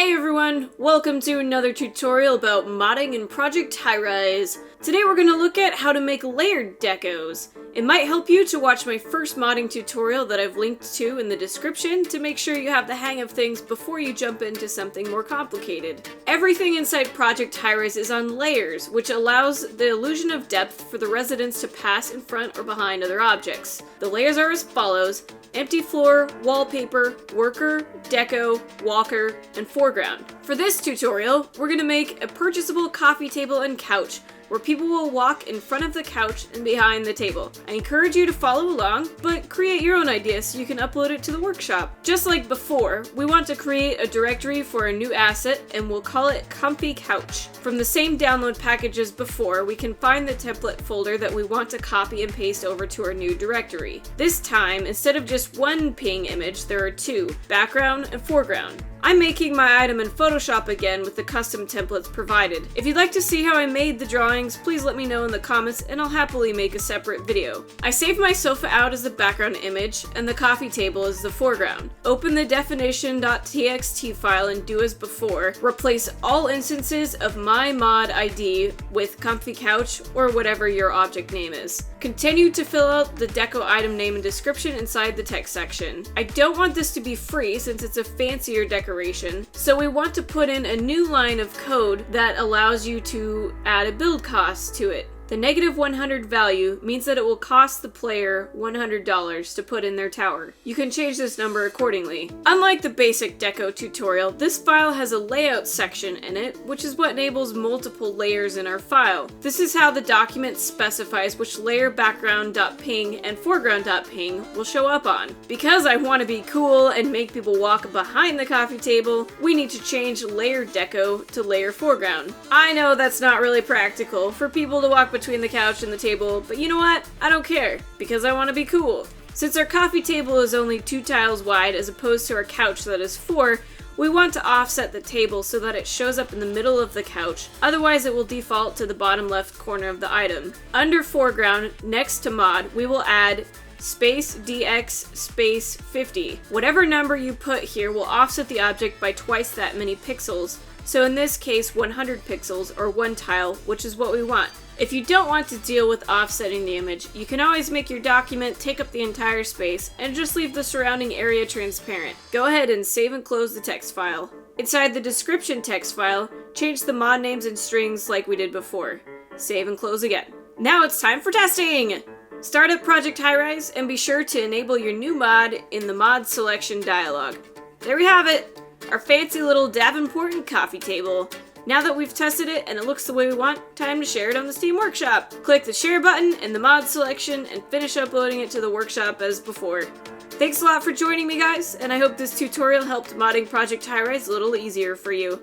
Hey everyone, welcome to another tutorial about modding in Project Highrise. Today we're going to look at how to make layered decos. It might help you to watch my first modding tutorial that I've linked to in the description to make sure you have the hang of things before you jump into something more complicated. Everything inside Project Highrise is on layers, which allows the illusion of depth for the residents to pass in front or behind other objects. The layers are as follows: empty floor, wallpaper, worker, deco, walker, and foreground. For this tutorial, we're going to make a purchasable coffee table and couch, where people will walk in front of the couch and behind the table. I encourage you to follow along, but create your own idea so you can upload it to the workshop. Just like before, we want to create a directory for a new asset, and we'll call it Comfy Couch. From the same download package as before, we can find the template folder that we want to copy and paste over to our new directory. This time, instead of just one ping image, there are two: background and foreground. I'm making my item in Photoshop again with the custom templates provided. If you'd like to see how I made the drawings, please let me know in the comments and I'll happily make a separate video. I saved my sofa out as the background image and the coffee table as the foreground. Open the definition.txt file and do as before. Replace all instances of my mod ID with comfy couch or whatever your object name is. Continue to fill out the deco item name and description inside the text section. I don't want this to be free since it's a fancier decoration, so we want to put in a new line of code that allows you to add a build cost to it. The -100 value means that it will cost the player $100 to put in their tower. You can change this number accordingly. Unlike the basic deco tutorial, this file has a layout section in it, which is what enables multiple layers in our file. This is how the document specifies which layer background.ping and foreground.ping will show up on. Because I want to be cool and make people walk behind the coffee table, we need to change layer deco to layer foreground. I know that's not really practical for people to walk between the couch and the table, but you know what? I don't care, because I want to be cool. Since our coffee table is only 2 tiles wide as opposed to our couch that is 4, we want to offset the table so that it shows up in the middle of the couch, otherwise it will default to the bottom left corner of the item. Under foreground, next to mod, we will add space dx space 50. Whatever number you put here will offset the object by twice that many pixels, so in this case 100 pixels or 1 tile, which is what we want. If you don't want to deal with offsetting the image, you can always make your document take up the entire space and just leave the surrounding area transparent. Go ahead and save and close the text file. Inside the description text file, change the mod names and strings like we did before. Save and close again. Now it's time for testing! Start up Project Highrise and be sure to enable your new mod in the mod selection dialog. There we have it! Our fancy little Davenport and coffee table. Now that we've tested it and it looks the way we want, time to share it on the Steam Workshop. Click the share button in the mod selection and finish uploading it to the workshop as before. Thanks a lot for joining me, guys, and I hope this tutorial helped modding Project Highrise a little easier for you.